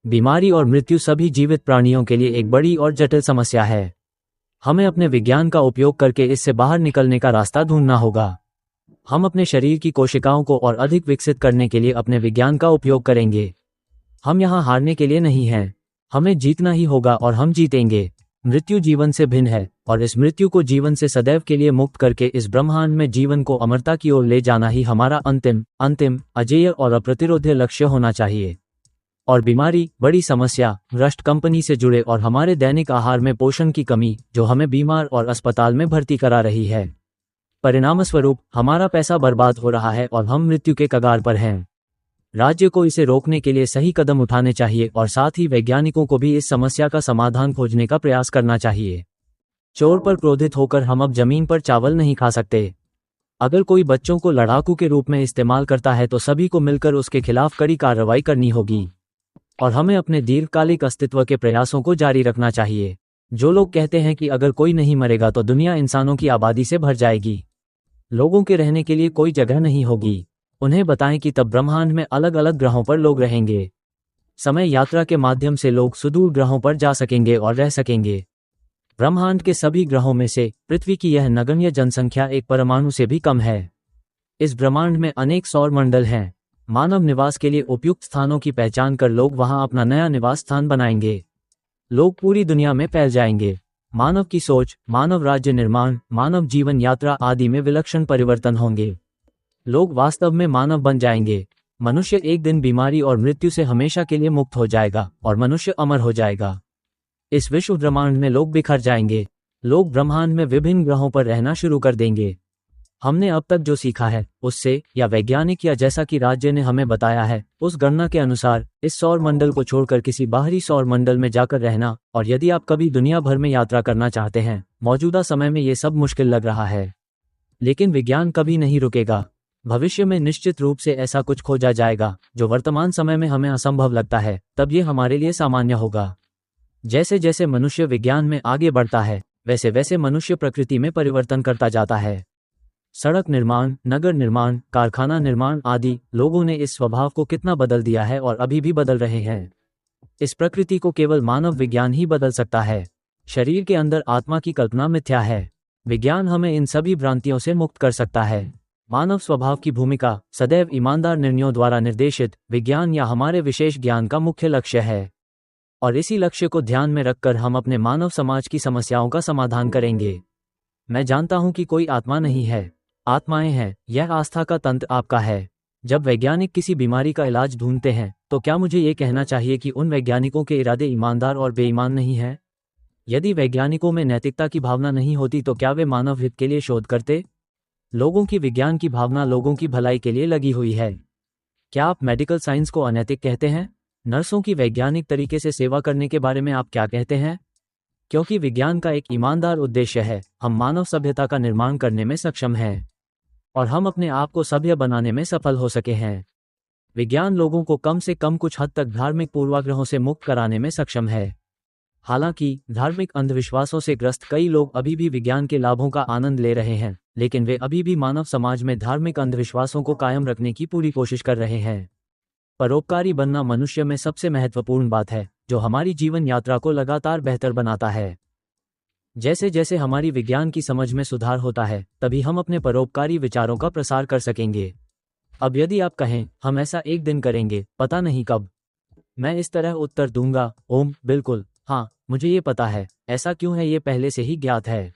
बीमारी और मृत्यु सभी जीवित प्राणियों के लिए एक बड़ी और जटिल समस्या है। हमें अपने विज्ञान का उपयोग करके इससे बाहर निकलने का रास्ता ढूंढना होगा। हम अपने शरीर की कोशिकाओं को और अधिक विकसित करने के लिए अपने विज्ञान का उपयोग करेंगे। हम यहाँ हारने के लिए नहीं हैं, हमें जीतना ही होगा और हम जीतेंगे। मृत्यु जीवन से भिन्न है और इस मृत्यु को जीवन से सदैव के लिए मुक्त करके इस ब्रह्मांड में जीवन को अमरता की ओर ले जाना ही हमारा अंतिम अजेय और अप्रतिरोध्य लक्ष्य होना चाहिए। और बीमारी, बड़ी समस्या, भ्रष्ट कंपनी से जुड़े और हमारे दैनिक आहार में पोषण की कमी जो हमें बीमार और अस्पताल में भर्ती करा रही है। परिणामस्वरूप हमारा पैसा बर्बाद हो रहा है और हम मृत्यु के कगार पर हैं। राज्य को इसे रोकने के लिए सही कदम उठाने चाहिए और साथ ही वैज्ञानिकों को भी इस समस्या का समाधान खोजने का प्रयास करना चाहिए। चोर पर क्रोधित होकर हम अब जमीन पर चावल नहीं खा सकते। अगर कोई बच्चों को लड़ाकू के रूप में इस्तेमाल करता है तो सभी को मिलकर उसके खिलाफ कड़ी कार्रवाई करनी होगी और हमें अपने दीर्घकालिक अस्तित्व के प्रयासों को जारी रखना चाहिए। जो लोग कहते हैं कि अगर कोई नहीं मरेगा तो दुनिया इंसानों की आबादी से भर जाएगी, लोगों के रहने के लिए कोई जगह नहीं होगी, उन्हें बताएं कि तब ब्रह्मांड में अलग अलग ग्रहों पर लोग रहेंगे। समय यात्रा के माध्यम से लोग सुदूर ग्रहों पर जा सकेंगे और रह सकेंगे। ब्रह्मांड के सभी ग्रहों में से पृथ्वी की यह नगण्य जनसंख्या एक परमाणु से भी कम है। इस ब्रह्मांड में अनेक सौर मंडल हैं। मानव निवास के लिए उपयुक्त स्थानों की पहचान कर लोग वहां अपना नया निवास स्थान बनाएंगे। लोग पूरी दुनिया में फैल जाएंगे। मानव की सोच, मानव राज्य निर्माण, मानव जीवन यात्रा आदि में विलक्षण परिवर्तन होंगे। लोग वास्तव में मानव बन जाएंगे। मनुष्य एक दिन बीमारी और मृत्यु से हमेशा के लिए मुक्त हो जाएगा और मनुष्य अमर हो जाएगा। इस विश्व ब्रह्मांड में लोग बिखर जाएंगे। लोग ब्रह्मांड में विभिन्न ग्रहों पर रहना शुरू कर देंगे। हमने अब तक जो सीखा है उससे, या वैज्ञानिक या जैसा कि राज्य ने हमें बताया है, उस गणना के अनुसार इस सौर मंडल को छोड़कर किसी बाहरी सौर मंडल में जाकर रहना, और यदि आप कभी दुनिया भर में यात्रा करना चाहते हैं, मौजूदा समय में ये सब मुश्किल लग रहा है। लेकिन विज्ञान कभी नहीं रुकेगा। भविष्य में निश्चित रूप से ऐसा कुछ खोजा जाएगा जो वर्तमान समय में हमें असंभव लगता है, तब ये हमारे लिए सामान्य होगा। जैसे जैसे मनुष्य विज्ञान में आगे बढ़ता है, वैसे वैसे मनुष्य प्रकृति में परिवर्तन करता जाता है। सड़क निर्माण, नगर निर्माण, कारखाना निर्माण आदि, लोगों ने इस स्वभाव को कितना बदल दिया है और अभी भी बदल रहे हैं। इस प्रकृति को केवल मानव विज्ञान ही बदल सकता है। शरीर के अंदर आत्मा की कल्पना मिथ्या है। विज्ञान हमें इन सभी भ्रांतियों से मुक्त कर सकता है। मानव स्वभाव की भूमिका सदैव ईमानदार निर्णयों द्वारा निर्देशित विज्ञान या हमारे विशेष ज्ञान का मुख्य लक्ष्य है, और इसी लक्ष्य को ध्यान में रखकर हम अपने मानव समाज की समस्याओं का समाधान करेंगे। मैं जानता हूं कि कोई आत्मा नहीं है, आत्माएं हैं। यह आस्था का तंत्र आपका है। जब वैज्ञानिक किसी बीमारी का इलाज ढूंढते हैं तो क्या मुझे ये कहना चाहिए कि उन वैज्ञानिकों के इरादे ईमानदार और बेईमान नहीं हैं? यदि वैज्ञानिकों में नैतिकता की भावना नहीं होती तो क्या वे मानव हित के लिए शोध करते? लोगों की विज्ञान की भावना लोगों की भलाई के लिए लगी हुई है। क्या आप मेडिकल साइंस को अनैतिक कहते हैं? नर्सों की वैज्ञानिक तरीके से सेवा करने के बारे में आप क्या कहते हैं? क्योंकि विज्ञान का एक ईमानदार उद्देश्य है, हम मानव सभ्यता का निर्माण करने में सक्षम हैं और हम अपने आप को सभ्य बनाने में सफल हो सके हैं। विज्ञान लोगों को कम से कम कुछ हद तक धार्मिक पूर्वाग्रहों से मुक्त कराने में सक्षम है। हालांकि धार्मिक अंधविश्वासों से ग्रस्त कई लोग अभी भी विज्ञान के लाभों का आनंद ले रहे हैं, लेकिन वे अभी भी मानव समाज में धार्मिक अंधविश्वासों को कायम रखने की पूरी कोशिश कर रहे हैं। परोपकारी बनना मनुष्य में सबसे महत्वपूर्ण बात है, जो हमारी जीवन यात्रा को लगातार बेहतर बनाता है। जैसे जैसे हमारी विज्ञान की समझ में सुधार होता है, तभी हम अपने परोपकारी विचारों का प्रसार कर सकेंगे। अब यदि आप कहें हम ऐसा एक दिन करेंगे, पता नहीं कब, मैं इस तरह उत्तर दूंगा, ओम बिल्कुल, हाँ, मुझे ये पता है। ऐसा क्यों है ये पहले से ही ज्ञात है।